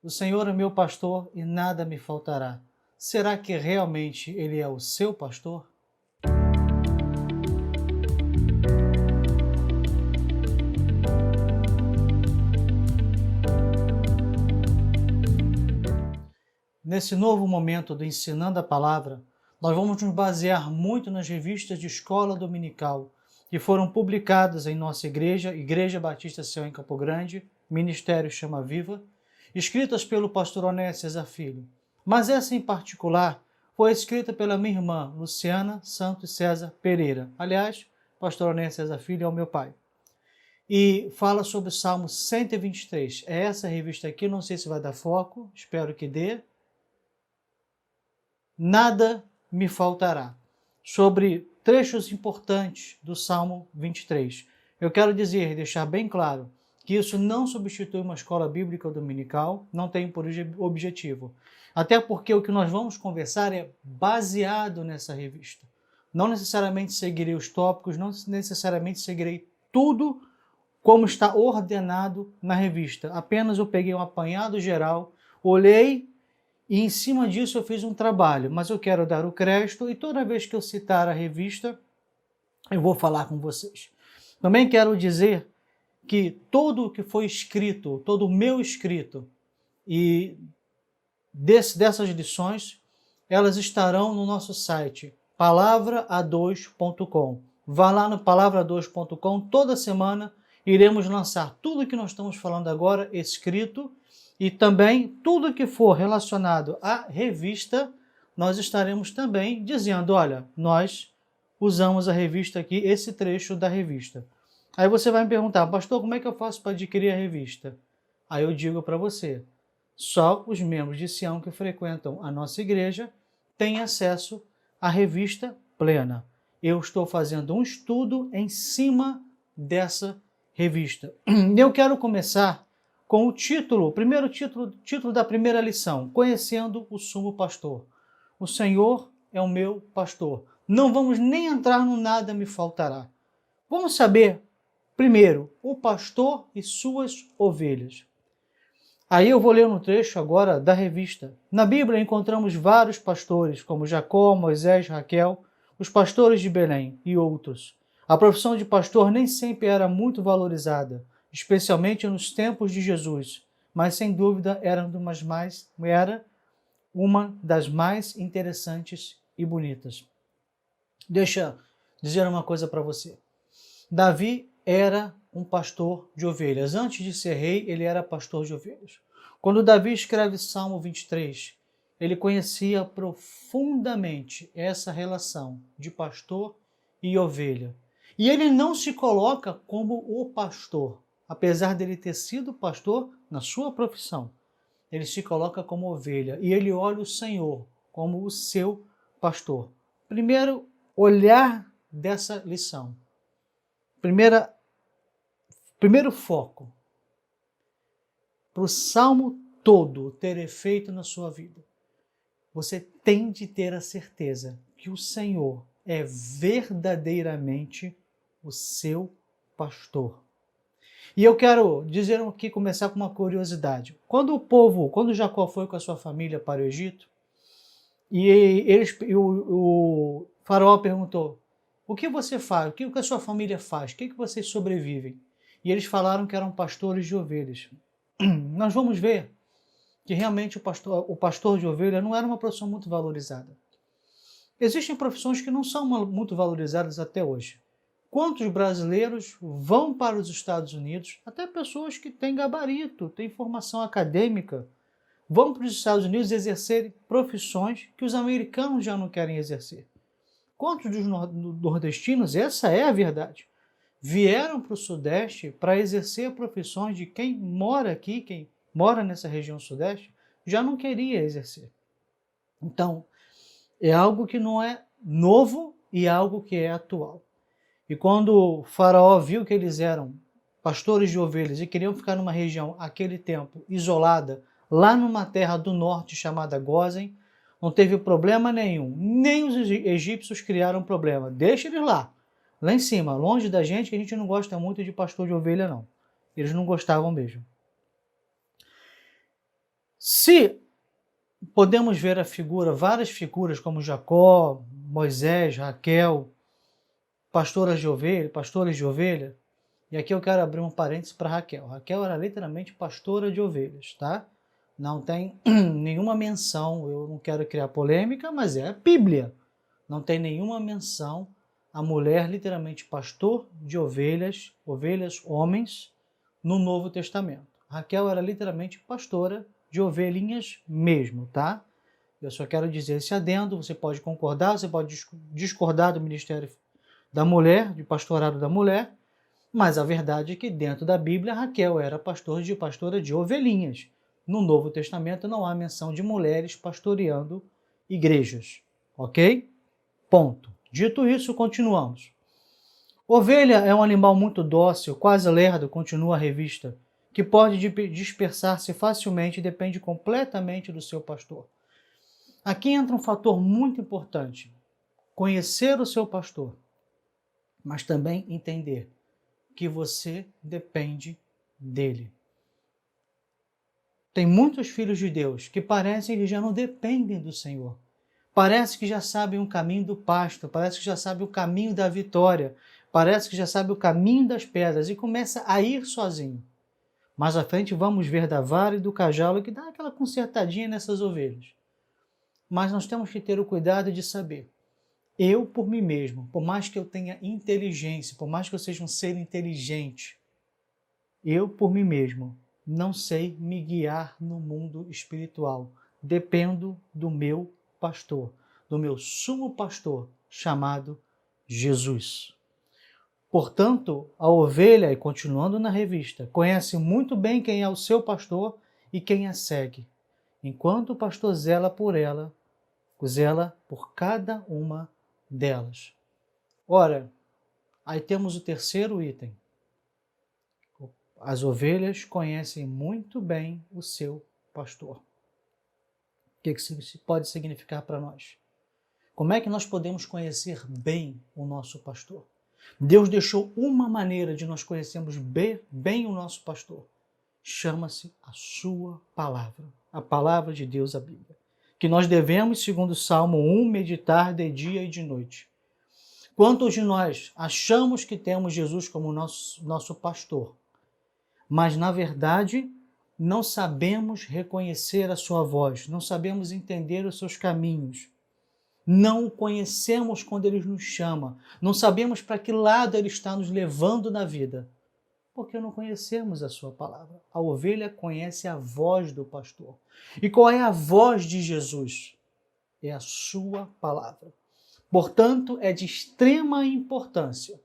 O Senhor é meu pastor e nada me faltará. Será que realmente Ele é o seu pastor? Nesse novo momento do Ensinando a Palavra, nós vamos nos basear muito nas revistas de escola dominical que foram publicadas em nossa igreja, Igreja Batista Sião em Campo Grande, Ministério Chama Viva, escritas pelo pastor Onésio César Filho. Mas essa em particular foi escrita pela minha irmã, Luciana Santos César Pereira. Aliás, pastor Onésio César Filho é o meu pai. E fala sobre o Salmo 123. É essa revista aqui, não sei se vai dar foco, espero que dê. Nada me faltará. Sobre trechos importantes do Salmo 23. Eu quero dizer, deixar bem claro, que isso não substitui uma escola bíblica dominical, não tem por objetivo. Até porque o que nós vamos conversar é baseado nessa revista. Não necessariamente seguirei os tópicos, não necessariamente seguirei tudo como está ordenado na revista. Apenas eu peguei um apanhado geral, olhei e em cima disso eu fiz um trabalho, mas eu quero dar o crédito e toda vez que eu citar a revista, eu vou falar com vocês. Também quero dizer que todo o que foi escrito, todo o meu escrito e dessas lições, elas estarão no nosso site palavraa2.com. Vá lá no palavra2.com, toda semana iremos lançar tudo que nós estamos falando agora escrito. E também tudo que for relacionado à revista, nós estaremos também dizendo, olha, nós usamos a revista aqui, esse trecho da revista. Aí você vai me perguntar, pastor, como é que eu faço para adquirir a revista? Aí eu digo para você, só os membros de Sião que frequentam a nossa igreja têm acesso à revista plena. Eu estou fazendo um estudo em cima dessa revista. Eu quero começar com o título, o primeiro título da primeira lição, Conhecendo o Sumo Pastor. O Senhor é o meu pastor. Não vamos nem entrar no nada me faltará. Vamos saber, primeiro, o pastor e suas ovelhas. Aí eu vou ler um trecho agora da revista. Na Bíblia encontramos vários pastores, como Jacó, Moisés, Raquel, os pastores de Belém e outros. A profissão de pastor nem sempre era muito valorizada, especialmente nos tempos de Jesus, mas sem dúvida era uma das mais interessantes e bonitas. Deixa eu dizer uma coisa para você. Davi era um pastor de ovelhas. Antes de ser rei, ele era pastor de ovelhas. Quando Davi escreve Salmo 23, ele conhecia profundamente essa relação de pastor e ovelha. E ele não se coloca como o pastor, apesar dele ter sido pastor na sua profissão. Ele se coloca como ovelha e ele olha o Senhor como o seu pastor. Primeiro, olhar dessa lição. Primeiro foco, para o Salmo todo ter efeito na sua vida, você tem de ter a certeza que o Senhor é verdadeiramente o seu pastor. E eu quero dizer aqui, começar com uma curiosidade. Quando Jacó foi com a sua família para o Egito, o faraó perguntou, o que você faz? O que a sua família faz? O que vocês sobrevivem? E eles falaram que eram pastores de ovelhas. Nós vamos ver que realmente o pastor de ovelha não era uma profissão muito valorizada. Existem profissões que não são muito valorizadas até hoje. Quantos brasileiros vão para os Estados Unidos, até pessoas que têm gabarito, têm formação acadêmica, vão para os Estados Unidos exercer profissões que os americanos já não querem exercer. Quantos dos nordestinos, essa é a verdade, vieram para o Sudeste para exercer profissões de quem mora aqui, quem mora nessa região Sudeste, já não queria exercer. Então, é algo que não é novo e algo que é atual. E quando o faraó viu que eles eram pastores de ovelhas e queriam ficar numa região, aquele tempo, isolada, lá numa terra do norte chamada Gósen, não teve problema nenhum. Nem os egípcios criaram problema. Deixa eles lá em cima, longe da gente, que a gente não gosta muito de pastor de ovelha, não. Eles não gostavam mesmo. Se podemos ver várias figuras como Jacó, Moisés, Raquel, pastores de ovelha, e aqui eu quero abrir um parênteses para Raquel. Raquel era literalmente pastora de ovelhas, tá? Não tem nenhuma menção, eu não quero criar polêmica, mas é a Bíblia. Não tem nenhuma menção a mulher literalmente pastor de ovelhas homens, no Novo Testamento. Raquel era literalmente pastora de ovelhinhas mesmo, tá? Eu só quero dizer esse adendo, você pode concordar, você pode discordar do ministério da mulher, de pastorado da mulher, mas a verdade é que dentro da Bíblia Raquel era pastora de ovelhinhas. No Novo Testamento não há menção de mulheres pastoreando igrejas, ok? Ponto. Dito isso, continuamos. Ovelha é um animal muito dócil, quase lerdo, continua a revista, que pode dispersar-se facilmente e depende completamente do seu pastor. Aqui entra um fator muito importante: conhecer o seu pastor, mas também entender que você depende dele. Tem muitos filhos de Deus que parecem que já não dependem do Senhor. Parece que já sabem o caminho do pasto, parece que já sabem o caminho da vitória, parece que já sabem o caminho das pedras e começa a ir sozinho. Mais à frente vamos ver da vara e do cajado que dá aquela consertadinha nessas ovelhas. Mas nós temos que ter o cuidado de saber, eu por mim mesmo, por mais que eu tenha inteligência, por mais que eu seja um ser inteligente, eu por mim mesmo não sei me guiar no mundo espiritual. Dependo do meu pastor, do meu sumo pastor, chamado Jesus. Portanto, a ovelha, e continuando na revista, conhece muito bem quem é o seu pastor e quem a segue, enquanto o pastor zela por cada uma delas. Ora, aí temos o terceiro item. As ovelhas conhecem muito bem o seu pastor. O que isso pode significar para nós? Como é que nós podemos conhecer bem o nosso pastor? Deus deixou uma maneira de nós conhecermos bem o nosso pastor. Chama-se a sua palavra, a palavra de Deus, a Bíblia. Que nós devemos, segundo o Salmo 1, meditar de dia e de noite. Quantos de nós achamos que temos Jesus como nosso pastor, mas na verdade não sabemos reconhecer a sua voz, não sabemos entender os seus caminhos, não o conhecemos quando ele nos chama, não sabemos para que lado ele está nos levando na vida, porque não conhecemos a sua palavra. A ovelha conhece a voz do pastor. E qual é a voz de Jesus? É a sua palavra. Portanto, é de extrema importância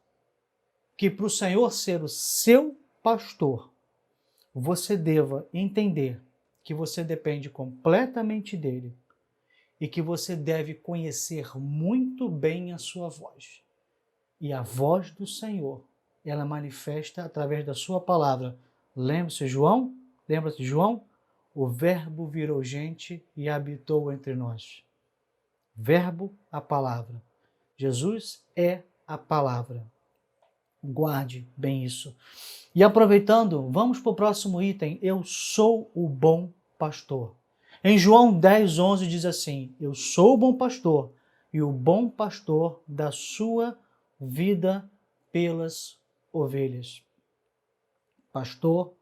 que para o Senhor ser o seu pastor, você deva entender que você depende completamente dele e que você deve conhecer muito bem a sua voz. E a voz do Senhor, ela manifesta através da sua palavra. Lembra-se de João? O Verbo virou gente e habitou entre nós. Verbo, a palavra. Jesus é a palavra. Guarde bem isso. E aproveitando, vamos para o próximo item. Eu sou o bom pastor. Em João 10:11 diz assim: eu sou o bom pastor e o bom pastor dá sua vida pelas ovelhas. Pastor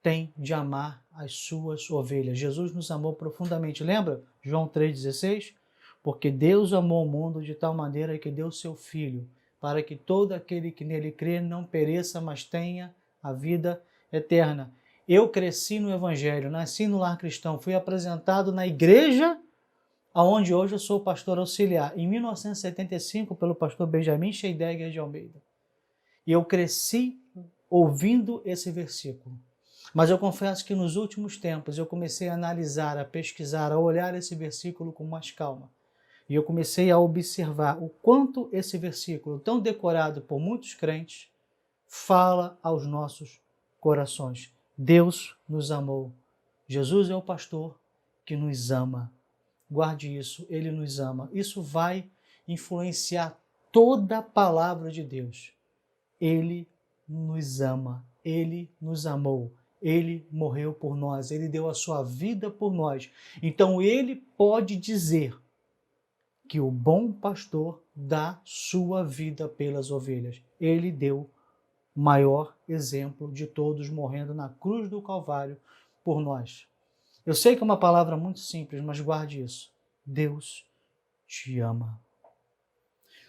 tem de amar as suas ovelhas. Jesus nos amou profundamente. Lembra? João 3,16? Porque Deus amou o mundo de tal maneira que deu seu Filho, para que todo aquele que nele crê não pereça, mas tenha a vida eterna. Eu cresci no Evangelho, nasci no lar cristão, fui apresentado na igreja, onde hoje eu sou pastor auxiliar, em 1975, pelo pastor Benjamin Scheidegger de Almeida. E eu cresci ouvindo esse versículo. Mas eu confesso que nos últimos tempos eu comecei a analisar, a pesquisar, a olhar esse versículo com mais calma. E eu comecei a observar o quanto esse versículo, tão decorado por muitos crentes, fala aos nossos corações. Deus nos amou. Jesus é o pastor que nos ama. Guarde isso, ele nos ama. Isso vai influenciar toda a palavra de Deus. Ele nos ama, ele nos amou, Ele morreu por nós, ele deu a sua vida por nós. Então ele pode dizer que o bom pastor dá sua vida pelas ovelhas. Ele deu o maior exemplo de todos, morrendo na cruz do Calvário por nós. Eu sei que é uma palavra muito simples, mas guarde isso. Deus te ama.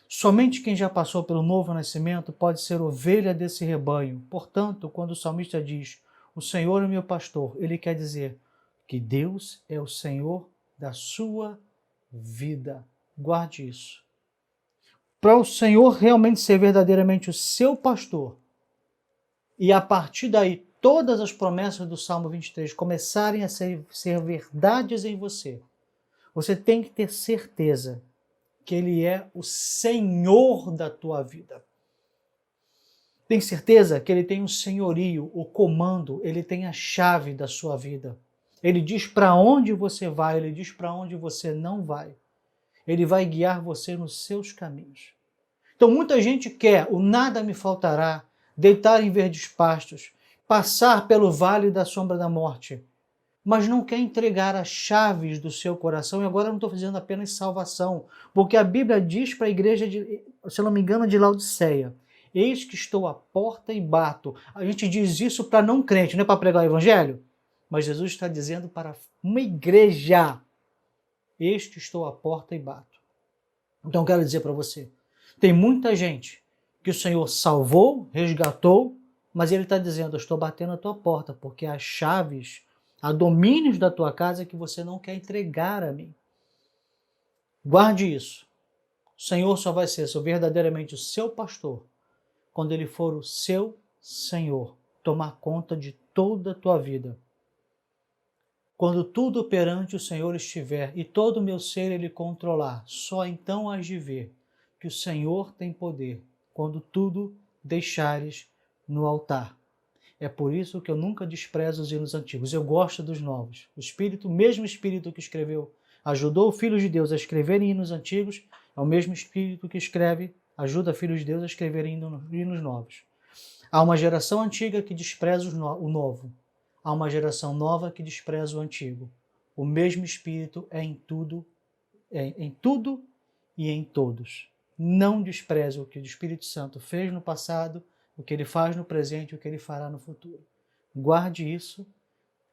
Somente quem já passou pelo novo nascimento pode ser ovelha desse rebanho. Portanto, quando o salmista diz, o Senhor é meu pastor, ele quer dizer que Deus é o Senhor da sua vida. Guarde isso. Para o Senhor realmente ser verdadeiramente o seu pastor, e a partir daí todas as promessas do Salmo 23 começarem a ser verdades em você, você tem que ter certeza que Ele é o Senhor da tua vida. Tem certeza que Ele tem um senhorio, o comando, Ele tem a chave da sua vida. Ele diz para onde você vai, Ele diz para onde você não vai. Ele vai guiar você nos seus caminhos. Então muita gente quer o nada me faltará, deitar em verdes pastos, passar pelo vale da sombra da morte, mas não quer entregar as chaves do seu coração. E agora eu não estou fazendo apenas salvação, porque a Bíblia diz para a igreja, se eu não me engano, de Laodiceia, eis que estou à porta e bato. A gente diz isso para não crente, não é para pregar o evangelho, mas Jesus está dizendo para uma igreja, eis que estou à porta e bato. Então eu quero dizer para você, tem muita gente que o Senhor salvou, resgatou, mas Ele está dizendo, eu estou batendo a tua porta, porque as chaves, há domínios da tua casa que você não quer entregar a mim. Guarde isso. O Senhor só vai ser verdadeiramente o seu pastor quando Ele for o seu Senhor, tomar conta de toda a tua vida. Quando tudo perante o Senhor estiver e todo o meu ser Ele controlar, só então hás de ver que o Senhor tem poder quando tudo deixares no altar. É por isso que eu nunca desprezo os hinos antigos. Eu gosto dos novos. O mesmo Espírito que escreveu, ajudou o Filho de Deus a escreverem hinos antigos, é o mesmo Espírito que ajuda filhos de Deus a escreverem hinos novos. Há uma geração antiga que despreza o novo. Há uma geração nova que despreza o antigo. O mesmo Espírito é em tudo e em todos. Não despreze o que o Espírito Santo fez no passado, o que ele faz no presente e o que ele fará no futuro. Guarde isso.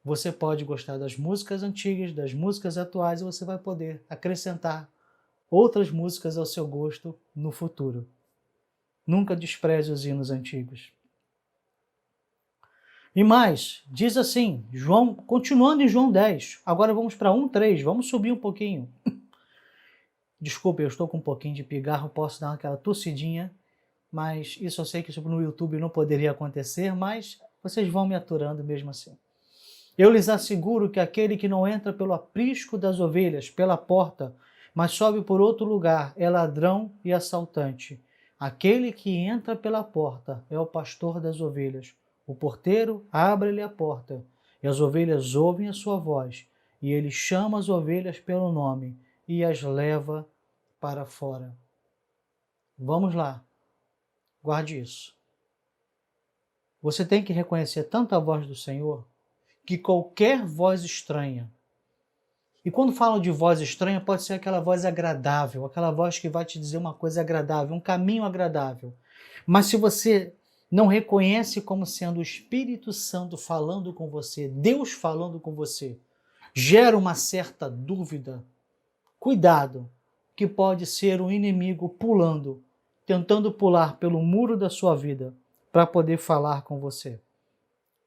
Você pode gostar das músicas antigas, das músicas atuais, e você vai poder acrescentar outras músicas ao seu gosto no futuro. Nunca despreze os hinos antigos. E mais, diz assim, continuando em João 10, agora vamos para 1:3, vamos subir um pouquinho. Desculpe, eu estou com um pouquinho de pigarro, posso dar aquela tossidinha, mas isso eu sei que no YouTube não poderia acontecer, mas vocês vão me aturando mesmo assim. Eu lhes asseguro que aquele que não entra pelo aprisco das ovelhas, pela porta, mas sobe por outro lugar, é ladrão e assaltante. Aquele que entra pela porta é o pastor das ovelhas. O porteiro abre-lhe a porta, e as ovelhas ouvem a sua voz, e ele chama as ovelhas pelo nome e as leva para fora. Vamos lá. Guarde isso. Você tem que reconhecer tanto a voz do Senhor, que qualquer voz estranha, e quando falam de voz estranha, pode ser aquela voz agradável, aquela voz que vai te dizer uma coisa agradável, um caminho agradável. Mas se você não reconhece como sendo o Espírito Santo falando com você, Deus falando com você, gera uma certa dúvida. Cuidado, que pode ser um inimigo pulando, tentando pular pelo muro da sua vida para poder falar com você.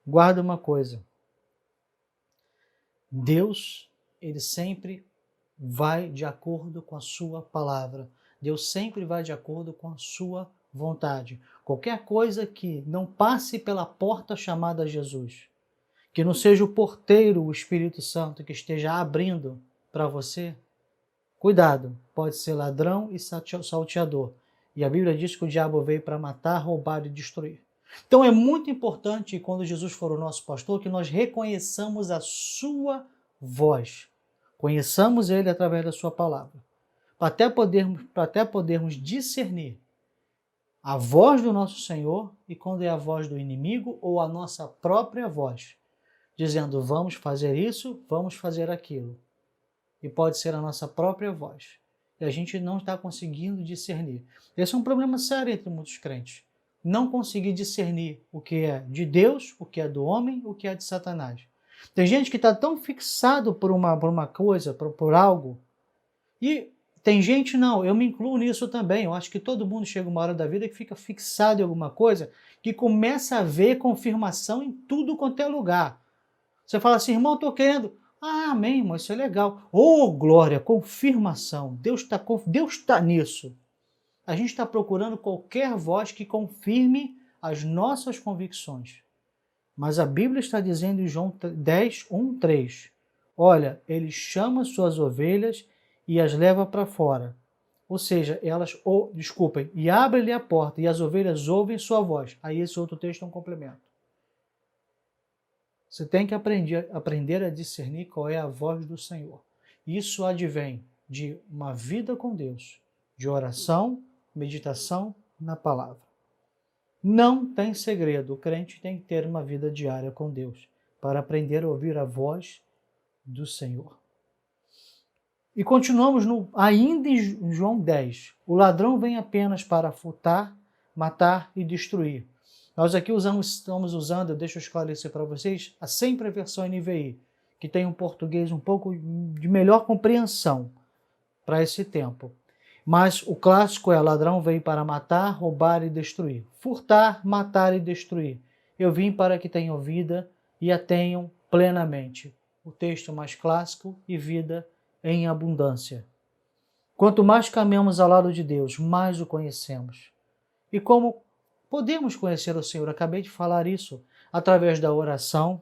Guarda uma coisa. Deus, Ele sempre vai de acordo com a sua palavra. Deus sempre vai de acordo com a sua vontade. Qualquer coisa que não passe pela porta chamada Jesus, que não seja o porteiro, o Espírito Santo, que esteja abrindo para você, cuidado, pode ser ladrão e salteador. E a Bíblia diz que o diabo veio para matar, roubar e destruir. Então é muito importante, quando Jesus for o nosso pastor, que nós reconheçamos a sua voz. Conheçamos Ele através da sua palavra. Para até podermos discernir a voz do nosso Senhor e quando é a voz do inimigo ou a nossa própria voz. dizendo vamos fazer isso, vamos fazer aquilo. E pode ser a nossa própria voz. E a gente não está conseguindo discernir. Esse é um problema sério entre muitos crentes. Não conseguir discernir o que é de Deus, o que é do homem, o que é de Satanás. Tem gente que está tão fixado por uma coisa, por algo, e tem gente, não, eu me incluo nisso também. Eu acho que todo mundo chega uma hora da vida que fica fixado em alguma coisa, que começa a ver confirmação em tudo quanto é lugar. Você fala assim, irmão, estou querendo. Ah, amém, irmão, isso é legal. Oh, glória, confirmação. Deus tá nisso. A gente está procurando qualquer voz que confirme as nossas convicções. Mas a Bíblia está dizendo em João 10, 1, 3. Olha, ele chama suas ovelhas e as leva para fora. Ou seja, e abre-lhe a porta e as ovelhas ouvem sua voz. Aí esse outro texto é um complemento. Você tem que aprender a discernir qual é a voz do Senhor. Isso advém de uma vida com Deus, de oração, meditação na palavra. Não tem segredo, o crente tem que ter uma vida diária com Deus, para aprender a ouvir a voz do Senhor. E continuamos ainda em João 10. O ladrão vem apenas para furtar, matar e destruir. Nós aqui estamos usando, deixa eu esclarecer para vocês, sempre a versão NVI, que tem um português um pouco de melhor compreensão para esse tempo. Mas o clássico é: ladrão veio para matar, roubar e destruir. Furtar, matar e destruir. Eu vim para que tenham vida e a tenham plenamente. O texto mais clássico: e vida em abundância. Quanto mais caminhamos ao lado de Deus, mais o conhecemos. E como podemos conhecer o Senhor? Acabei de falar isso, através da oração,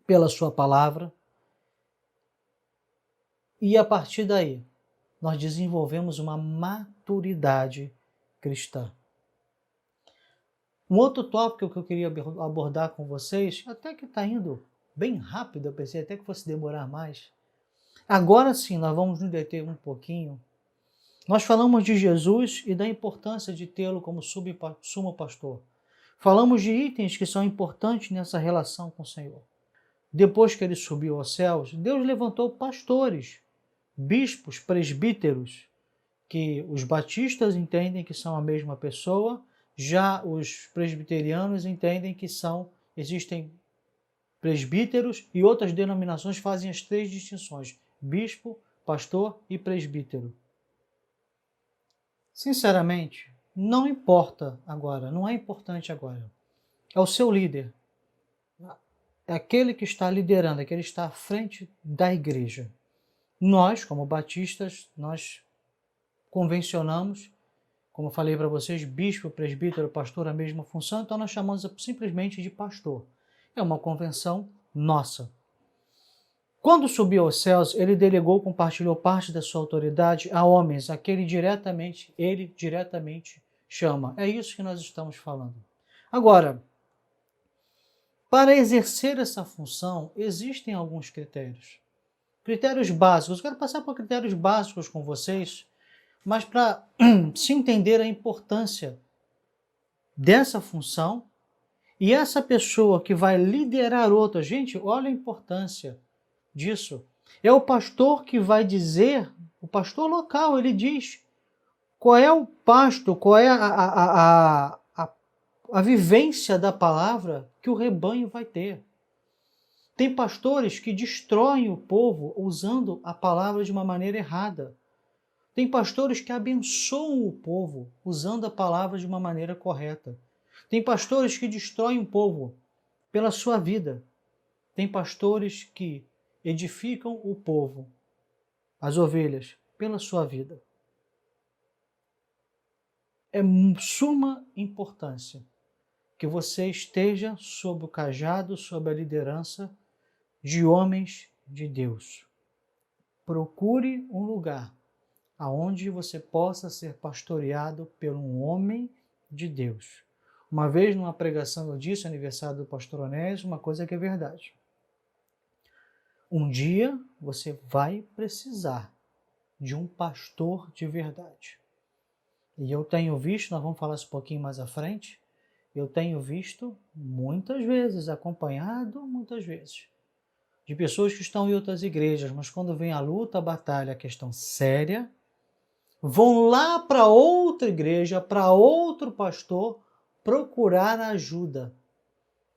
pela sua palavra. E a partir daí, nós desenvolvemos uma maturidade cristã. Um outro tópico que eu queria abordar com vocês, até que está indo bem rápido, eu pensei até que fosse demorar mais. Agora sim, nós vamos nos deter um pouquinho. Nós falamos de Jesus e da importância de tê-lo como sumo pastor. Falamos de itens que são importantes nessa relação com o Senhor. Depois que ele subiu aos céus, Deus levantou pastores, bispos, presbíteros, que os batistas entendem que são a mesma pessoa, já os presbiterianos entendem que existem presbíteros e outras denominações fazem as três distinções: bispo, pastor e presbítero. Sinceramente, não importa agora, não é importante agora. É o seu líder, é aquele que está liderando, é aquele que está à frente da igreja. Nós, como batistas, nós convencionamos, como eu falei para vocês, bispo, presbítero, pastor, a mesma função, então nós chamamos simplesmente de pastor. É uma convenção nossa. Quando subiu aos céus, ele delegou, compartilhou parte da sua autoridade a homens, a que ele diretamente chama. É isso que nós estamos falando. Agora, para exercer essa função, existem alguns critérios. Critérios básicos. Eu quero passar por critérios básicos com vocês, mas para se entender a importância dessa função e essa pessoa que vai liderar outra. Gente, olha a importância disso. É o pastor que vai dizer, o pastor local, ele diz qual é o pasto, qual é a vivência da palavra que o rebanho vai ter. Tem pastores que destroem o povo usando a palavra de uma maneira errada. Tem pastores que abençoam o povo usando a palavra de uma maneira correta. Tem pastores que destroem o povo pela sua vida. Tem pastores que edificam o povo, as ovelhas, pela sua vida. É suma importância que você esteja sob o cajado, sob a liderança de homens de Deus. Procure um lugar aonde você possa ser pastoreado por um homem de Deus. Uma vez numa pregação eu disse, aniversário do pastor Onésio, uma coisa que é verdade. Um dia você vai precisar de um pastor de verdade. E eu tenho visto, nós vamos falar isso um pouquinho mais à frente, Eu tenho visto muitas vezes, acompanhado muitas vezes, de pessoas que estão em outras igrejas, mas quando vem a luta, a batalha, a questão séria, vão lá para outra igreja, para outro pastor, procurar ajuda,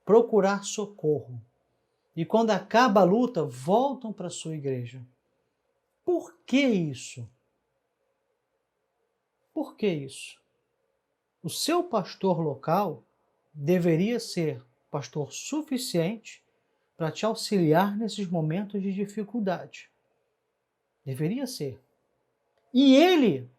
procurar socorro. E quando acaba a luta, voltam para a sua igreja. Por que isso? Por que isso? O seu pastor local deveria ser pastor suficiente para te auxiliar nesses momentos de dificuldade. Deveria ser. E ele,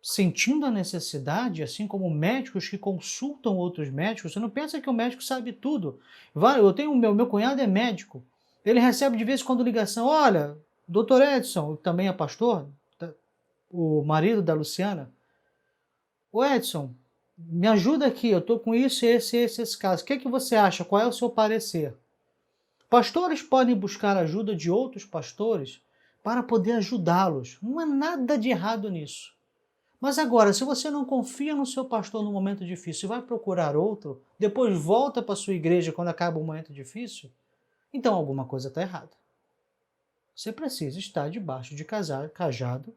sentindo a necessidade, assim como médicos que consultam outros médicos, você não pensa que o médico sabe tudo. Eu tenho meu cunhado é médico. Ele recebe de vez em quando ligação, olha, doutor Edson, que também é pastor, o marido da Luciana, ô Edson, me ajuda aqui, eu estou com isso, esse caso. O que você acha? Qual é o seu parecer? Pastores podem buscar ajuda de outros pastores para poder ajudá-los. Não há nada de errado nisso. Mas agora, se você não confia no seu pastor no momento difícil e vai procurar outro, depois volta para a sua igreja quando acaba o momento difícil, então alguma coisa está errada. Você precisa estar debaixo de cajado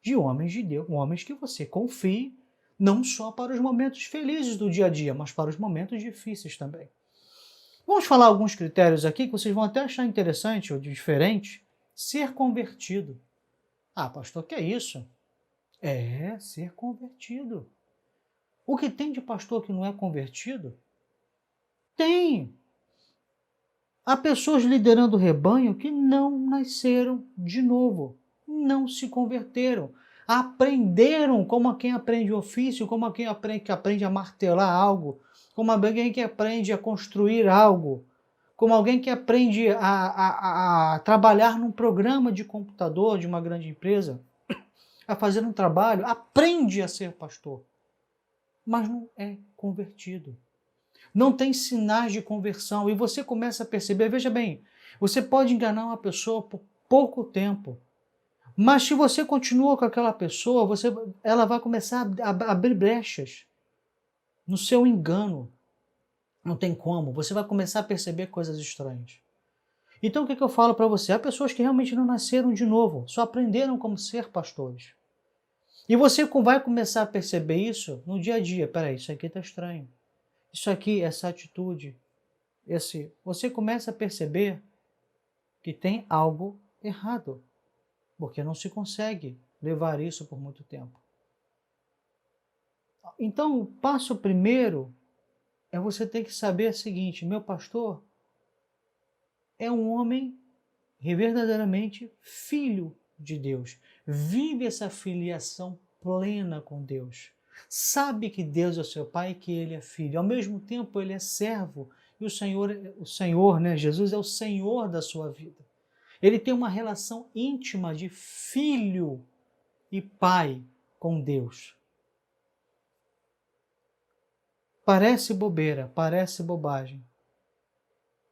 de homens de Deus, homens que você confie, não só para os momentos felizes do dia a dia, mas para os momentos difíceis também. Vamos falar alguns critérios aqui que vocês vão até achar interessante ou diferente. Ser convertido. Ah, pastor, que é isso? É ser convertido. O que tem de pastor que não é convertido? Tem. Há pessoas liderando o rebanho que não nasceram de novo, não se converteram. Aprenderam como quem aprende ofício, como quem aprende a martelar algo, como alguém que aprende a construir algo, como alguém que aprende a trabalhar num programa de computador de uma grande empresa, a fazer um trabalho, aprende a ser pastor, mas não é convertido. Não tem sinais de conversão e você começa a perceber, veja bem, você pode enganar uma pessoa por pouco tempo, mas se você continua com aquela pessoa, ela vai começar a abrir brechas no seu engano. Não tem como, você vai começar a perceber coisas estranhas. Então o que eu falo para você? Há pessoas que realmente não nasceram de novo, só aprenderam como ser pastores. E você vai começar a perceber isso no dia a dia. Peraí, isso aqui está estranho. Isso aqui, essa atitude, você começa a perceber que tem algo errado, porque não se consegue levar isso por muito tempo. Então, o passo primeiro é você ter que saber o seguinte, meu pastor é um homem verdadeiramente filho de Deus, vive essa filiação plena com Deus, sabe que Deus é seu pai e que ele é filho, ao mesmo tempo ele é servo e o Senhor, né, Jesus é o Senhor da sua vida. Ele tem uma relação íntima de filho e pai com Deus. Parece bobeira, parece bobagem,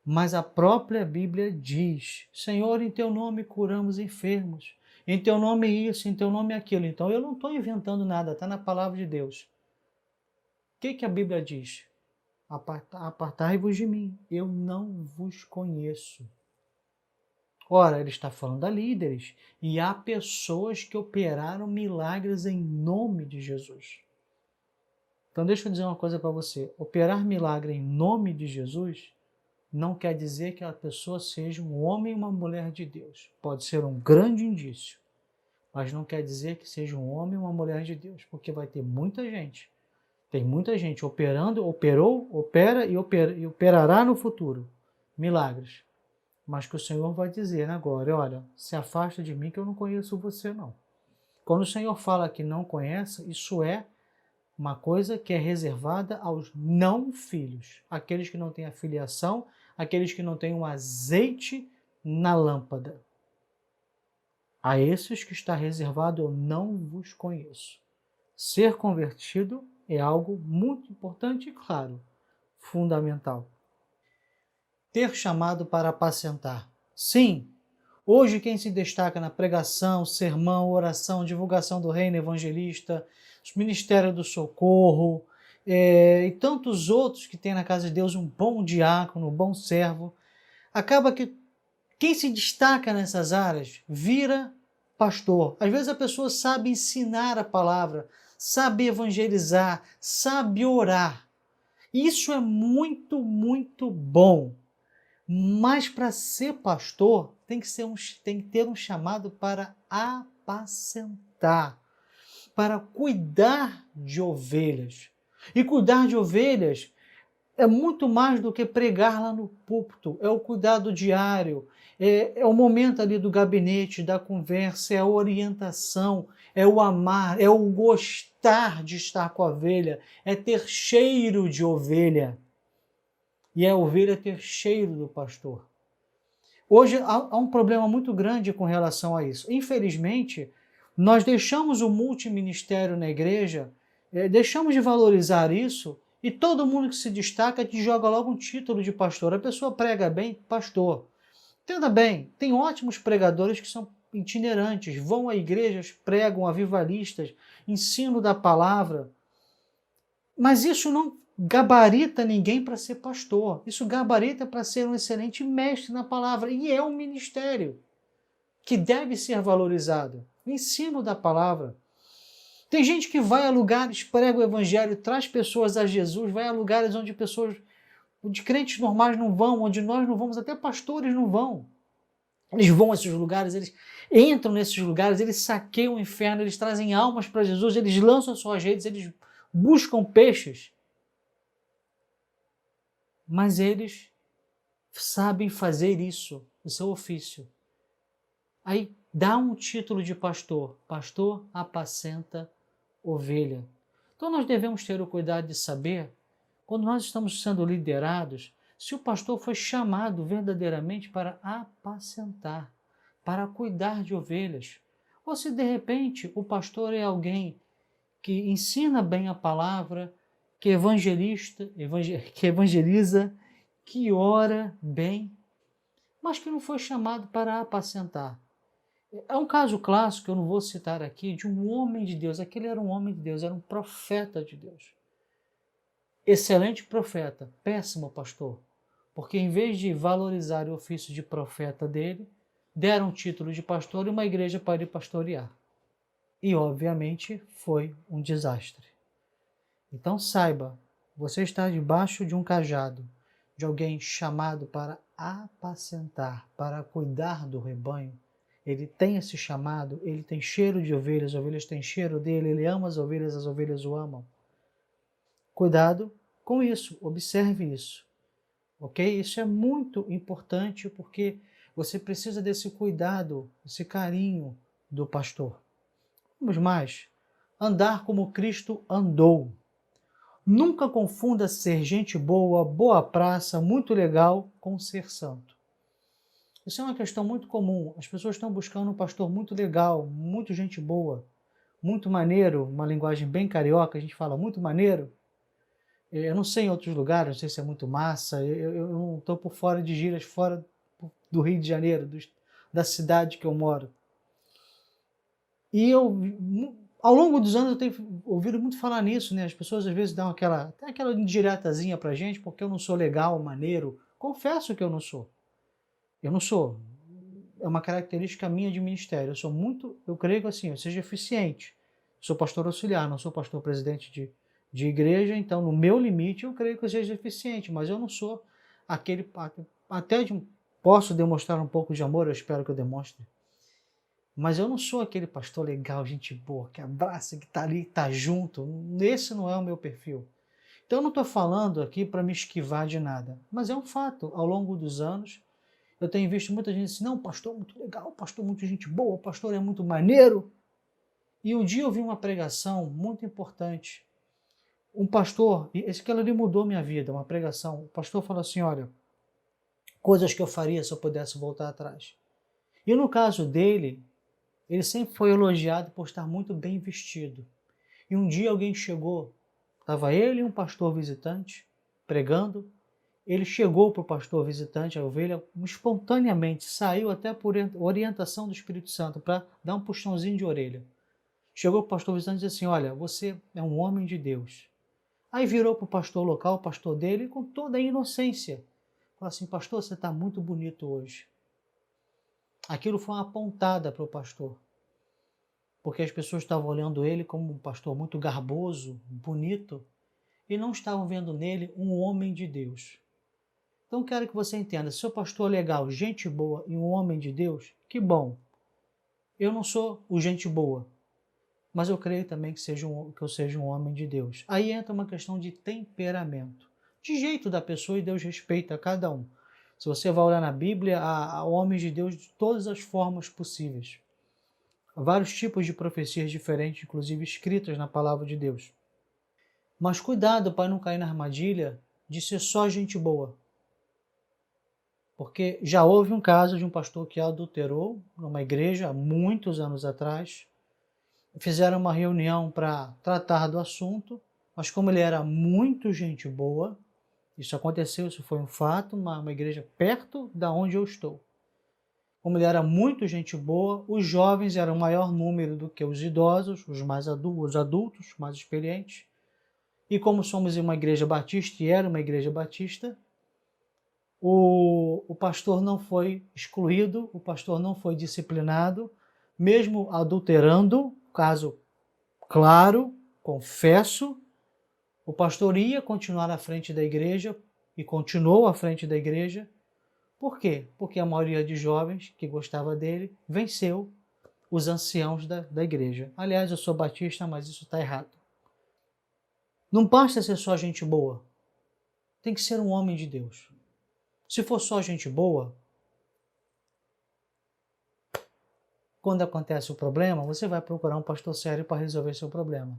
mas a própria Bíblia diz, Senhor, em teu nome curamos enfermos, em teu nome isso, em teu nome aquilo. Então eu não estou inventando nada, está na palavra de Deus. O que a Bíblia diz? Apartai-vos de mim, eu não vos conheço. Ora, ele está falando a líderes, e há pessoas que operaram milagres em nome de Jesus. Então deixa eu dizer uma coisa para você, operar milagre em nome de Jesus não quer dizer que a pessoa seja um homem e uma mulher de Deus. Pode ser um grande indício, mas não quer dizer que seja um homem e uma mulher de Deus, porque vai ter muita gente. Tem muita gente opera e operará no futuro milagres. Mas que o Senhor vai dizer agora, olha, se afasta de mim que eu não conheço você não. Quando o Senhor fala que não conhece, isso é uma coisa que é reservada aos não filhos, aqueles que não têm a filiação, aqueles que não têm um azeite na lâmpada. A esses que está reservado, eu não vos conheço. Ser convertido é algo muito importante e, claro, fundamental. Ter chamado para apacentar. Sim, hoje quem se destaca na pregação, sermão, oração, divulgação do reino, evangelista, ministério do socorro, e tantos outros que tem na casa de Deus um bom diácono, um bom servo. Acaba que quem se destaca nessas áreas vira pastor. Às vezes a pessoa sabe ensinar a palavra, sabe evangelizar, sabe orar. Isso é muito, muito bom. Mas para ser pastor, tem que ter um chamado para apacentar, para cuidar de ovelhas. E cuidar de ovelhas é muito mais do que pregar lá no púlpito, é o cuidado diário, é o momento ali do gabinete, da conversa, é a orientação, é o amar, é o gostar de estar com a ovelha, é ter cheiro de ovelha. E é a ovelha ter cheiro do pastor. Hoje há um problema muito grande com relação a isso. Infelizmente, nós deixamos o multiministério na igreja, deixamos de valorizar isso, e todo mundo que se destaca te joga logo um título de pastor. A pessoa prega bem, pastor. Entenda bem, tem ótimos pregadores que são itinerantes, vão a igrejas, pregam, avivalistas, ensino da palavra. Mas isso não gabarita ninguém para ser pastor. Isso gabarita para ser um excelente mestre na palavra. E é um ministério que deve ser valorizado. O ensino da palavra. Tem gente que vai a lugares, prega o evangelho, traz pessoas a Jesus, vai a lugares onde crentes normais não vão, onde nós não vamos, até pastores não vão. Eles vão a esses lugares, eles entram nesses lugares, eles saqueiam o inferno, eles trazem almas para Jesus, eles lançam suas redes, eles buscam peixes. Mas eles sabem fazer isso, o seu ofício. Aí dá um título de pastor. Pastor apacenta ovelha. Então nós devemos ter o cuidado de saber, quando nós estamos sendo liderados, se o pastor foi chamado verdadeiramente para apacentar, para cuidar de ovelhas. Ou se de repente o pastor é alguém que ensina bem a palavra, que evangeliza, que ora bem, mas que não foi chamado para apacentar. É um caso clássico, eu não vou citar aqui, de um homem de Deus. Aquele era um homem de Deus, era um profeta de Deus. Excelente profeta, péssimo pastor, porque em vez de valorizar o ofício de profeta dele, deram o título de pastor e uma igreja para ele pastorear. E, obviamente, foi um desastre. Então saiba, você está debaixo de um cajado, de alguém chamado para apacentar, para cuidar do rebanho. Ele tem esse chamado, ele tem cheiro de ovelhas, as ovelhas têm cheiro dele, ele ama as ovelhas o amam. Cuidado com isso, observe isso, ok? Isso é muito importante porque você precisa desse cuidado, desse carinho do pastor. Vamos mais, andar como Cristo andou. Nunca confunda ser gente boa, boa praça, muito legal, com ser santo. Isso é uma questão muito comum. As pessoas estão buscando um pastor muito legal, muito gente boa, muito maneiro, uma linguagem bem carioca, a gente fala muito maneiro. Eu não sei em outros lugares, não sei se é muito massa, eu não estou por fora de gírias, fora do Rio de Janeiro, da cidade que eu moro. E ao longo dos anos eu tenho ouvido muito falar nisso, né? As pessoas às vezes dão aquela indiretazinha pra gente, porque eu não sou legal, maneiro. Confesso que eu não sou. Eu não sou. É uma característica minha de ministério. Eu creio que assim, eu seja eficiente. Sou pastor auxiliar, não sou pastor presidente de igreja, então no meu limite eu creio que eu seja eficiente, mas eu não sou aquele... Posso demonstrar um pouco de amor, eu espero que eu demonstre. Mas eu não sou aquele pastor legal, gente boa, que abraça, que está ali, está junto. Esse não é o meu perfil. Então eu não estou falando aqui para me esquivar de nada, mas é um fato. Ao longo dos anos, eu tenho visto muita gente assim, não, o pastor é muito legal, o pastor é muito gente boa, o pastor é muito maneiro. E um dia eu vi uma pregação muito importante. Um pastor, esse que ali mudou minha vida, uma pregação. O pastor falou assim, olha, coisas que eu faria se eu pudesse voltar atrás. E no caso dele, ele sempre foi elogiado por estar muito bem vestido. E um dia alguém chegou, estava ele e um pastor visitante pregando. Ele chegou para o pastor visitante, a ovelha, espontaneamente, saiu até por orientação do Espírito Santo para dar um puxãozinho de orelha. Chegou para o pastor visitante e disse assim, olha, você é um homem de Deus. Aí virou para o pastor local, o pastor dele, com toda a inocência. Falou assim, pastor, você está muito bonito hoje. Aquilo foi uma pontada para o pastor, porque as pessoas estavam olhando ele como um pastor muito garboso, bonito, e não estavam vendo nele um homem de Deus. Então quero que você entenda, se o pastor é legal, gente boa e um homem de Deus, que bom. Eu não sou o gente boa, mas eu creio também que eu seja um homem de Deus. Aí entra uma questão de temperamento, de jeito da pessoa, e Deus respeita cada um. Se você vai olhar na Bíblia, há homens de Deus de todas as formas possíveis. Há vários tipos de profecias diferentes, inclusive escritas na palavra de Deus. Mas cuidado para não cair na armadilha de ser só gente boa. Porque já houve um caso de um pastor que adulterou numa igreja há muitos anos atrás. Fizeram uma reunião para tratar do assunto, mas como ele era muito gente boa, isso aconteceu, isso foi um fato, uma igreja perto da onde eu estou. Como ele era muito gente boa, os jovens eram maior número do que os idosos, os adultos, mais experientes. E como somos uma igreja batista, e era uma igreja batista, o pastor não foi excluído, o pastor não foi disciplinado, mesmo adulterando, caso claro, confesso, o pastor ia continuar à frente da igreja e continuou à frente da igreja. Por quê? Porque a maioria de jovens que gostava dele venceu os anciãos da igreja. Aliás, eu sou batista, mas isso está errado. Não basta ser só gente boa. Tem que ser um homem de Deus. Se for só gente boa, quando acontece o problema, você vai procurar um pastor sério para resolver seu problema.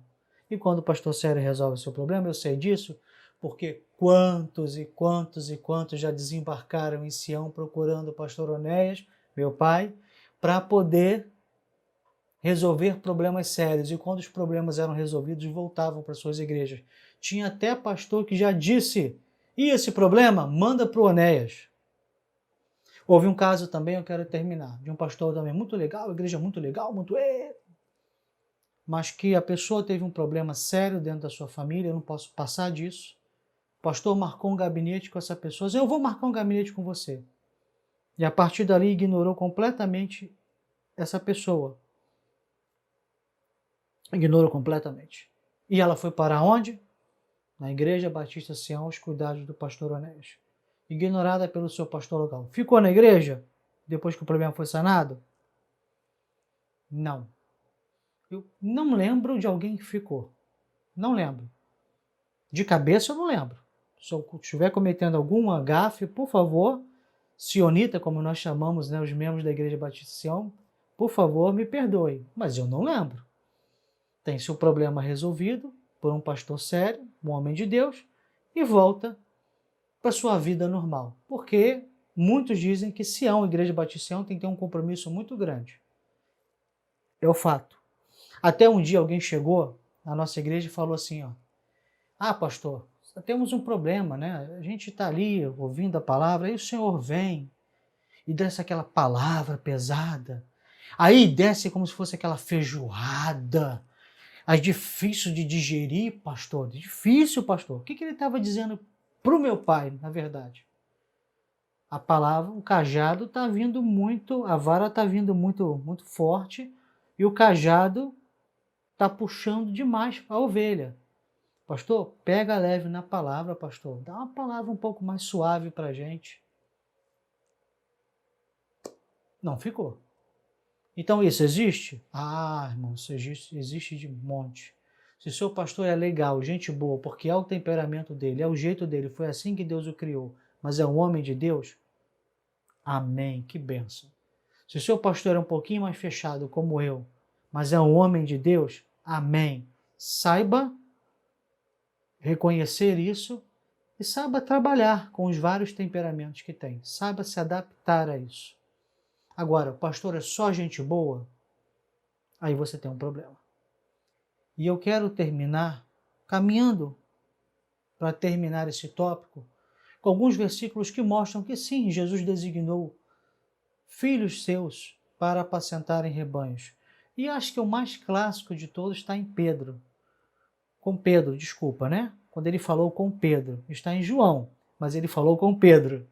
E quando o pastor sério resolve seu problema, eu sei disso, porque quantos e quantos e quantos já desembarcaram em Sião procurando o pastor Onéias, meu pai, para poder resolver problemas sérios. E quando os problemas eram resolvidos, voltavam para suas igrejas. Tinha até pastor que já disse, e esse problema, manda para o Onéias. Houve um caso também, eu quero terminar, de um pastor também muito legal, igreja muito legal, mas que a pessoa teve um problema sério dentro da sua família, eu não posso passar disso. O pastor marcou um gabinete com essa pessoa, eu vou marcar um gabinete com você. E a partir dali ignorou completamente essa pessoa. Ignorou completamente. E ela foi para onde? Na Igreja Batista Sião, aos cuidados do pastor Onéias. Ignorada pelo seu pastor local. Ficou na igreja depois que o problema foi sanado? Não. Eu não lembro de alguém que ficou. Não lembro. De cabeça eu não lembro. Se eu estiver cometendo alguma gafe, por favor, sionita, como nós chamamos, né, os membros da Igreja Batista Sião, por favor, me perdoe. Mas eu não lembro. Tem seu problema resolvido por um pastor sério, um homem de Deus, e volta para sua vida normal. Porque muitos dizem que Sião, a Igreja Batista Sião, tem que ter um compromisso muito grande. É o fato. Até um dia alguém chegou na nossa igreja e falou assim, ó, pastor, temos um problema, né? A gente está ali ouvindo a palavra, aí o Senhor vem e desce aquela palavra pesada, aí desce como se fosse aquela feijoada, aí difícil de digerir, pastor, difícil, pastor. O que ele estava dizendo para o meu pai, na verdade? A palavra, o cajado está vindo muito, a vara está vindo muito, muito forte e o cajado está puxando demais a ovelha. Pastor, pega leve na palavra, pastor. Dá uma palavra um pouco mais suave para a gente. Não ficou. Então isso existe? Irmão, isso existe de monte. Se o seu pastor é legal, gente boa, porque é o temperamento dele, é o jeito dele, foi assim que Deus o criou, mas é um homem de Deus, amém, que bênção. Se o seu pastor é um pouquinho mais fechado, como eu, mas é um homem de Deus, amém. Saiba reconhecer isso e saiba trabalhar com os vários temperamentos que tem. Saiba se adaptar a isso. Agora, o pastor é só gente boa, aí você tem um problema. E eu quero terminar caminhando para terminar esse tópico com alguns versículos que mostram que sim, Jesus designou filhos seus para apacentarem rebanhos. E acho que o mais clássico de todos está em Pedro. Com Pedro, quando ele falou com Pedro. Está em João, mas ele falou com Pedro.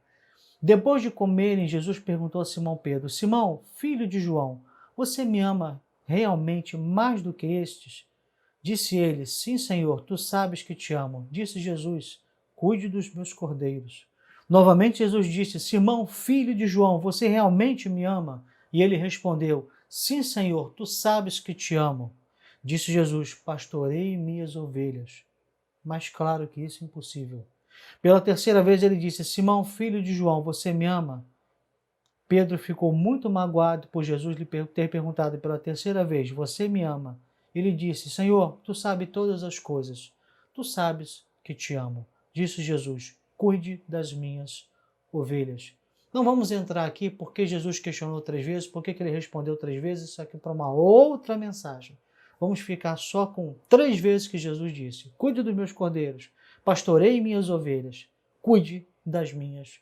Depois de comerem, Jesus perguntou a Simão Pedro: Simão, filho de João, você me ama realmente mais do que estes? Disse ele: Sim, Senhor, tu sabes que te amo. Disse Jesus: Cuide dos meus cordeiros. Novamente Jesus disse: Simão, filho de João, você realmente me ama? E ele respondeu: Sim, Senhor, tu sabes que te amo. Disse Jesus: Pastorei minhas ovelhas. Mais claro que isso, impossível. Pela terceira vez ele disse: Simão, filho de João, você me ama? Pedro ficou muito magoado por Jesus lhe ter perguntado pela terceira vez: Você me ama? Ele disse: Senhor, tu sabes todas as coisas. Tu sabes que te amo. Disse Jesus: Cuide das minhas ovelhas. Não vamos entrar aqui porque Jesus questionou 3 vezes, por que ele respondeu 3 vezes, isso aqui é para uma outra mensagem. Vamos ficar só com 3 vezes que Jesus disse: Cuide dos meus cordeiros, pastorei minhas ovelhas, cuide das minhas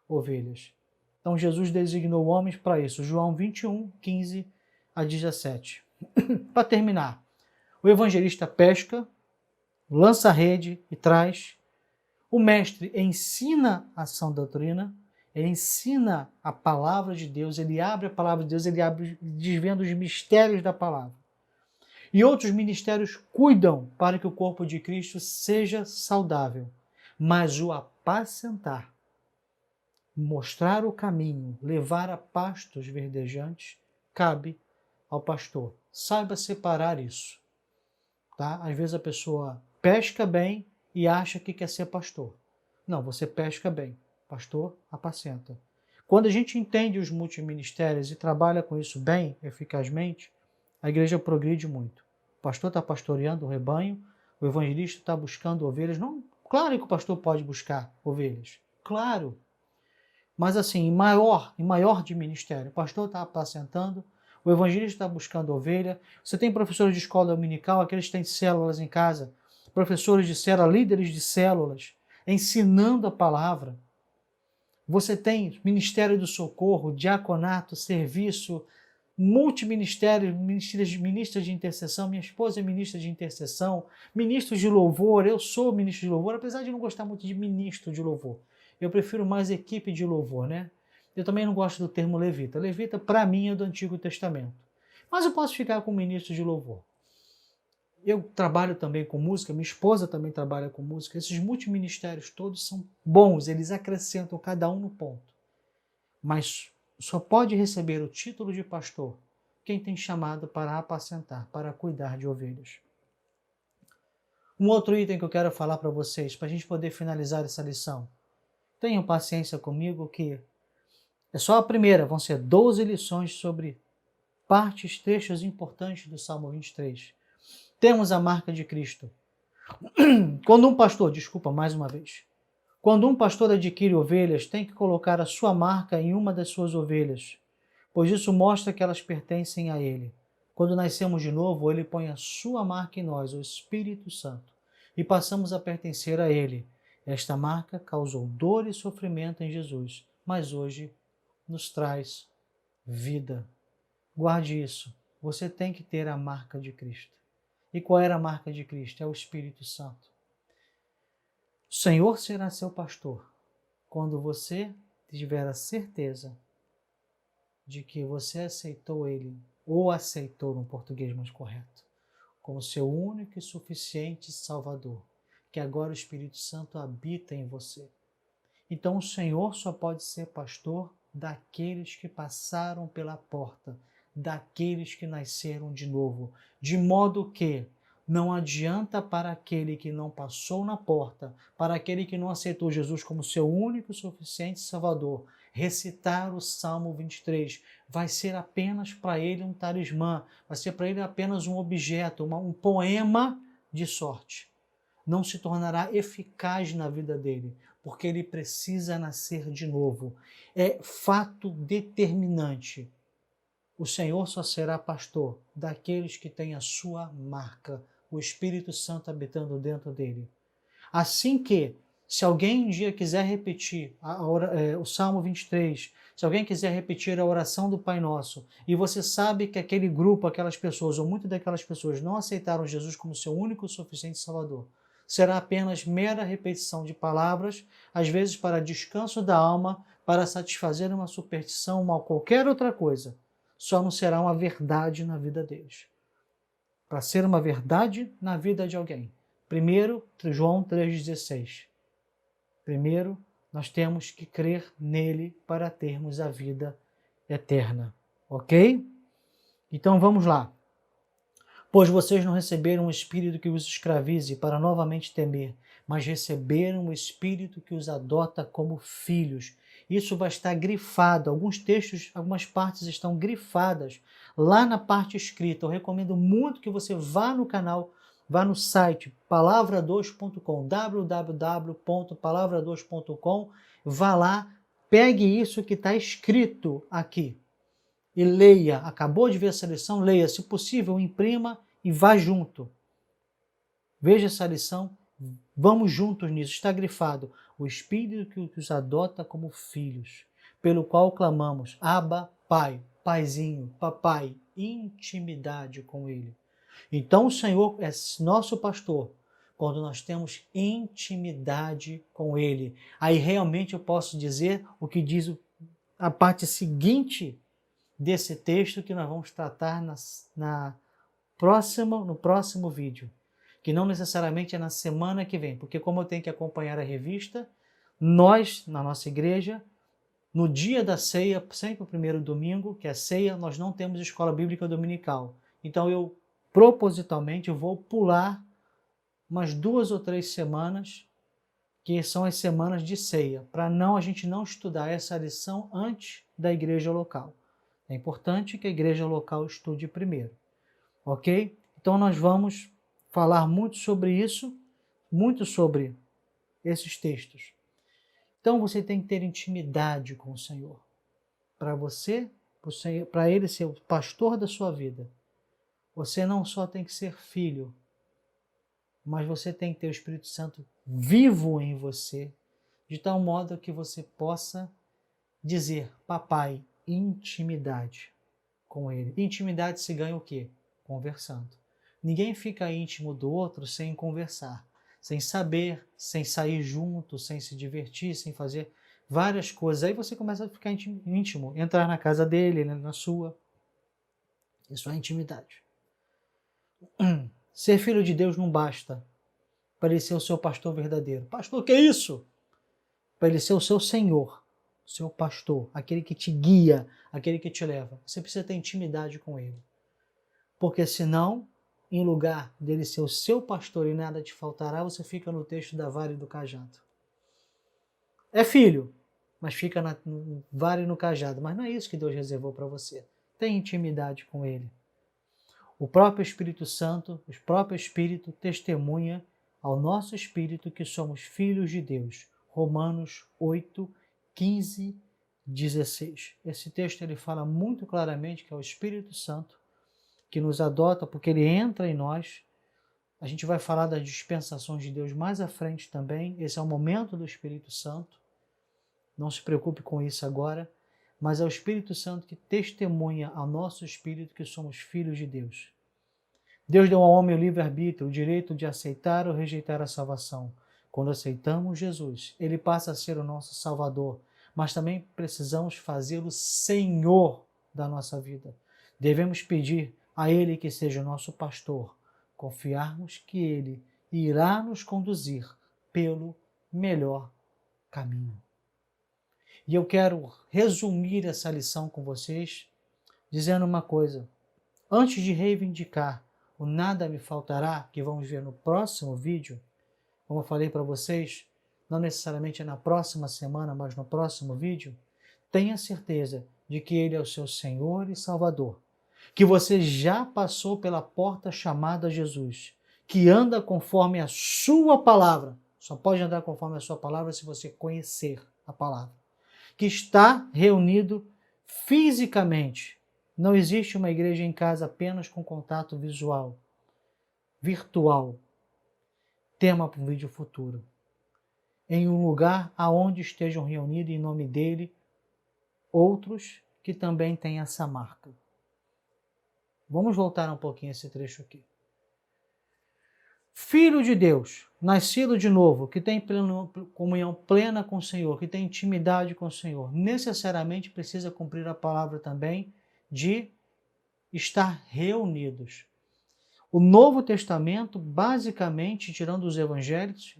ovelhas. Então Jesus designou homens para isso. João 21, 15 a 17. Para terminar, o evangelista pesca, lança a rede e traz. O mestre ensina a sã doutrina, ele ensina a palavra de Deus, ele abre a palavra de Deus, ele abre desvenda os mistérios da palavra. E outros ministérios cuidam para que o corpo de Cristo seja saudável, mas o apacentar, mostrar o caminho, levar a pastos verdejantes, cabe ao pastor. Saiba separar isso. Tá? Às vezes a pessoa pesca bem e acha que quer ser pastor. Não, você pesca bem. Pastor apacenta. Quando a gente entende os multiministérios e trabalha com isso bem, eficazmente, a igreja progride muito. O pastor está pastoreando o rebanho, o evangelista está buscando ovelhas. Não, claro que o pastor pode buscar ovelhas. Claro. Mas assim, em maior de ministério, o pastor está apacentando, o evangelista está buscando ovelha, você tem professores de escola dominical, aqueles que têm células em casa, professores de célula, líderes de células, ensinando a palavra. Você tem ministério do socorro, diaconato, serviço, multiministérios, ministras de intercessão, minha esposa é ministra de intercessão, ministros de louvor, eu sou ministro de louvor, apesar de não gostar muito de ministro de louvor. Eu prefiro mais equipe de louvor, né? Eu também não gosto do termo levita. Levita, para mim, é do Antigo Testamento. Mas eu posso ficar com ministro de louvor. Eu trabalho também com música, minha esposa também trabalha com música. Esses multiministérios todos são bons, eles acrescentam cada um no ponto. Mas só pode receber o título de pastor quem tem chamado para apacentar, para cuidar de ovelhas. Um outro item que eu quero falar para vocês, para a gente poder finalizar essa lição. Tenham paciência comigo que é só a primeira, vão ser 12 lições sobre trechos importantes do Salmo 23. Temos a marca de Cristo. Quando um pastor adquire ovelhas, tem que colocar a sua marca em uma das suas ovelhas, pois isso mostra que elas pertencem a ele. Quando nascemos de novo, ele põe a sua marca em nós, o Espírito Santo, e passamos a pertencer a ele. Esta marca causou dor e sofrimento em Jesus, mas hoje nos traz vida. Guarde isso. Você tem que ter a marca de Cristo. E qual era a marca de Cristo? É o Espírito Santo. O Senhor será seu pastor quando você tiver a certeza de que você aceitou Ele, ou aceitou no português mais correto, como seu único e suficiente Salvador, que agora o Espírito Santo habita em você. Então o Senhor só pode ser pastor daqueles que passaram pela porta, daqueles que nasceram de novo, de modo que não adianta para aquele que não passou na porta, para aquele que não aceitou Jesus como seu único e suficiente Salvador, recitar o Salmo 23. Vai ser apenas para ele um talismã, vai ser para ele apenas um objeto, um poema de sorte. Não se tornará eficaz na vida dele, porque ele precisa nascer de novo. É fato determinante. O Senhor só será pastor daqueles que têm a sua marca, o Espírito Santo habitando dentro dele. Assim que, se alguém um dia quiser repetir o Salmo 23, se alguém quiser repetir a oração do Pai Nosso, e você sabe que aquele grupo, aquelas pessoas, ou muitas daquelas pessoas não aceitaram Jesus como seu único e suficiente Salvador, será apenas mera repetição de palavras, às vezes para descanso da alma, para satisfazer uma superstição ou qualquer outra coisa. Só não será uma verdade na vida deles. Para ser uma verdade na vida de alguém. Primeiro, João 3,16. Primeiro, nós temos que crer nele para termos a vida eterna. Ok? Então vamos lá. Pois vocês não receberam um espírito que os escravize para novamente temer, mas receberam um espírito que os adota como filhos. Isso vai estar grifado. Alguns textos, algumas partes estão grifadas lá na parte escrita. Eu recomendo muito que você vá no canal, vá no site palavra2.com, www.palavra2.com, vá lá, pegue isso que está escrito aqui e leia. Acabou de ver essa lição? Leia. Se possível, imprima e vá junto. Veja essa lição, vamos juntos nisso. Está grifado: o Espírito que os adota como filhos, pelo qual clamamos, Abba, Pai, Paizinho, Papai, intimidade com Ele. Então o Senhor é nosso pastor, quando nós temos intimidade com Ele. Aí realmente eu posso dizer o que diz a parte seguinte desse texto que nós vamos tratar no próximo vídeo, que não necessariamente é na semana que vem, porque como eu tenho que acompanhar a revista, nós, na nossa igreja, no dia da ceia, sempre o primeiro domingo, que é a ceia, nós não temos escola bíblica dominical. Então eu, propositalmente, vou pular umas 2 ou 3 semanas, que são as semanas de ceia, para a gente não estudar essa lição antes da igreja local. É importante que a igreja local estude primeiro, ok? Então nós vamos falar muito sobre isso, muito sobre esses textos. Então você tem que ter intimidade com o Senhor. Para Ele ser o pastor da sua vida, você não só tem que ser filho, mas você tem que ter o Espírito Santo vivo em você, de tal modo que você possa dizer, papai, intimidade com Ele. Intimidade se ganha o quê? Conversando. Ninguém fica íntimo do outro sem conversar, sem saber, sem sair junto, sem se divertir, sem fazer várias coisas. Aí você começa a ficar íntimo, entrar na casa dele, na sua. Isso é intimidade. Ser filho de Deus não basta para ele ser o seu pastor verdadeiro. Pastor, que é isso? Para ele ser o seu Senhor, seu pastor, aquele que te guia, aquele que te leva. Você precisa ter intimidade com ele. Porque senão, em lugar dele ser o seu pastor e nada te faltará, você fica no texto da vara e do cajado. É filho, mas fica no vara e no cajado. Mas não é isso que Deus reservou para você. Tem intimidade com ele. O próprio Espírito Santo, o próprio Espírito testemunha ao nosso espírito que somos filhos de Deus. Romanos 8, 15, 16. Esse texto ele fala muito claramente que é o Espírito Santo que nos adota, porque ele entra em nós. A gente vai falar das dispensações de Deus mais à frente também. Esse é o momento do Espírito Santo. Não se preocupe com isso agora. Mas é o Espírito Santo que testemunha ao nosso espírito que somos filhos de Deus. Deus deu ao homem o livre-arbítrio, o direito de aceitar ou rejeitar a salvação. Quando aceitamos Jesus, ele passa a ser o nosso Salvador, mas também precisamos fazê-lo Senhor da nossa vida. Devemos pedir a Ele que seja o nosso pastor, confiarmos que Ele irá nos conduzir pelo melhor caminho. E eu quero resumir essa lição com vocês, dizendo uma coisa. Antes de reivindicar o nada me faltará, que vamos ver no próximo vídeo, como eu falei para vocês, não necessariamente na próxima semana, mas no próximo vídeo, tenha certeza de que Ele é o seu Senhor e Salvador, que você já passou pela porta chamada Jesus, que anda conforme a sua palavra, só pode andar conforme a sua palavra se você conhecer a palavra, que está reunido fisicamente. Não existe uma igreja em casa apenas com contato visual, virtual. Tema para um vídeo futuro. Em um lugar aonde estejam reunidos em nome dele outros que também têm essa marca. Vamos voltar um pouquinho a esse trecho aqui. filho de Deus, nascido de novo, que tem comunhão plena com o Senhor, que tem intimidade com o Senhor, necessariamente precisa cumprir a palavra também de estar reunidos. O Novo Testamento, basicamente, tirando os evangelhos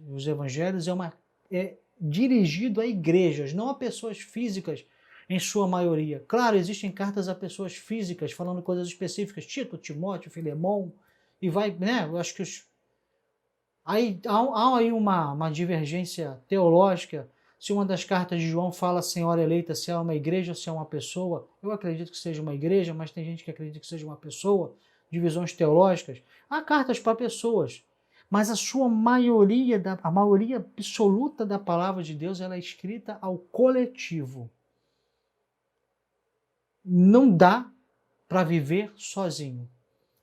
é dirigido a igrejas, não a pessoas físicas em sua maioria. Claro, existem cartas a pessoas físicas falando coisas específicas, Tito, Timóteo, Filemão, e vai, né? Eu acho que aí há aí uma divergência teológica. Se uma das cartas de João fala senhora eleita, se é uma igreja ou se é uma pessoa, eu acredito que seja uma igreja, mas tem gente que acredita que seja uma pessoa, divisões teológicas. Há cartas para pessoas, mas a sua maioria, a maioria absoluta da palavra de Deus, ela é escrita ao coletivo. Não dá para viver sozinho,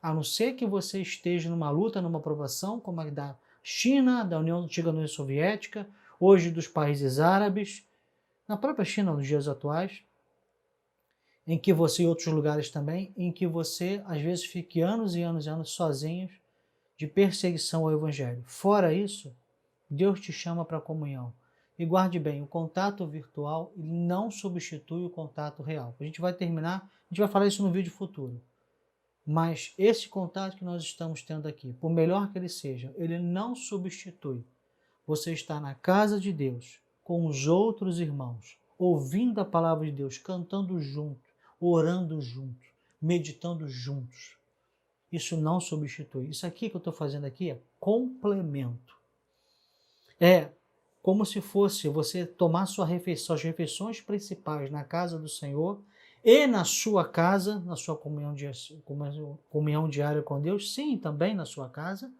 a não ser que você esteja numa luta, numa provação, como a da China, da antiga União Soviética, hoje dos países árabes, na própria China nos dias atuais, em que você, e outros lugares também, em que você às vezes fique anos e anos e anos sozinhos de perseguição ao Evangelho. Fora isso, Deus te chama para a comunhão. E guarde bem, o contato virtual não substitui o contato real. A gente vai terminar, a gente vai falar isso no vídeo futuro. Mas esse contato que nós estamos tendo aqui, por melhor que ele seja, ele não substitui você estar na casa de Deus, com os outros irmãos, ouvindo a palavra de Deus, cantando junto, orando junto, meditando juntos. Isso não substitui. Isso aqui que eu estou fazendo aqui é complemento. É como se fosse você tomar suas refeições principais na casa do Senhor e na sua casa, na sua comunhão diária com Deus, sim, também na sua casa.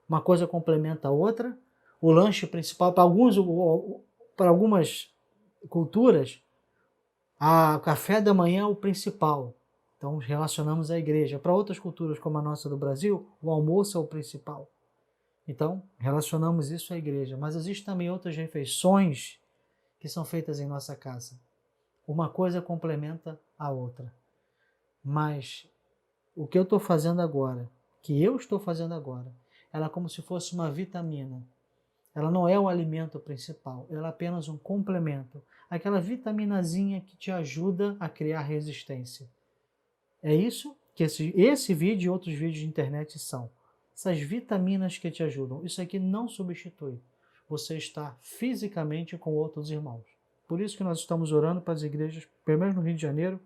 Uma coisa complementa a outra. O lanche principal, para algumas culturas, o café da manhã é o principal. Então, relacionamos à igreja. Para outras culturas, como a nossa do Brasil, o almoço é o principal. Então, relacionamos isso à igreja. Mas existem também outras refeições que são feitas em nossa casa. Uma coisa complementa a outra. Mas o que eu estou fazendo agora, ela é como se fosse uma vitamina. Ela não é o alimento principal, ela é apenas um complemento. Aquela vitaminazinha que te ajuda a criar resistência. É isso que esse vídeo e outros vídeos de internet são. Essas vitaminas que te ajudam. Isso aqui não substitui você estar fisicamente com outros irmãos. Por isso que nós estamos orando para as igrejas, pelo menos no Rio de Janeiro,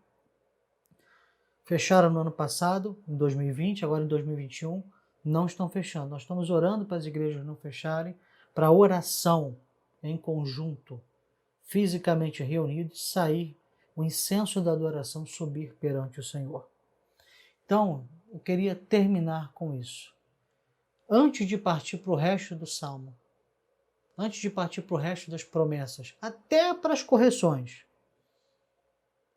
fecharam no ano passado, em 2020, agora em 2021, não estão fechando. Nós estamos orando para as igrejas não fecharem, para a oração em conjunto, fisicamente reunidos, sair, o incenso da adoração subir perante o Senhor. Então, eu queria terminar com isso. Antes de partir para o resto do Salmo, antes de partir para o resto das promessas, até para as correções,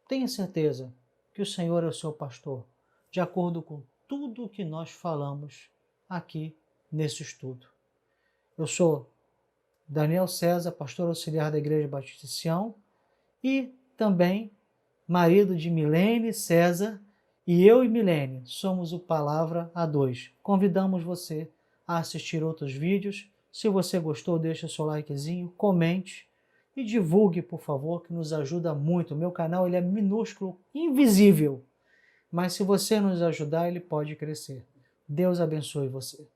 tenha certeza que o Senhor é o seu pastor, de acordo com tudo o que nós falamos aqui nesse estudo. Eu sou Daniel César, pastor auxiliar da Igreja Batista de Sião, e também marido de Milene César, e eu e Milene somos o Palavra a Dois. Convidamos você a assistir outros vídeos. Se você gostou, deixa seu likezinho, comente e divulgue, por favor, que nos ajuda muito. O meu canal ele é minúsculo, invisível, mas se você nos ajudar, ele pode crescer. Deus abençoe você.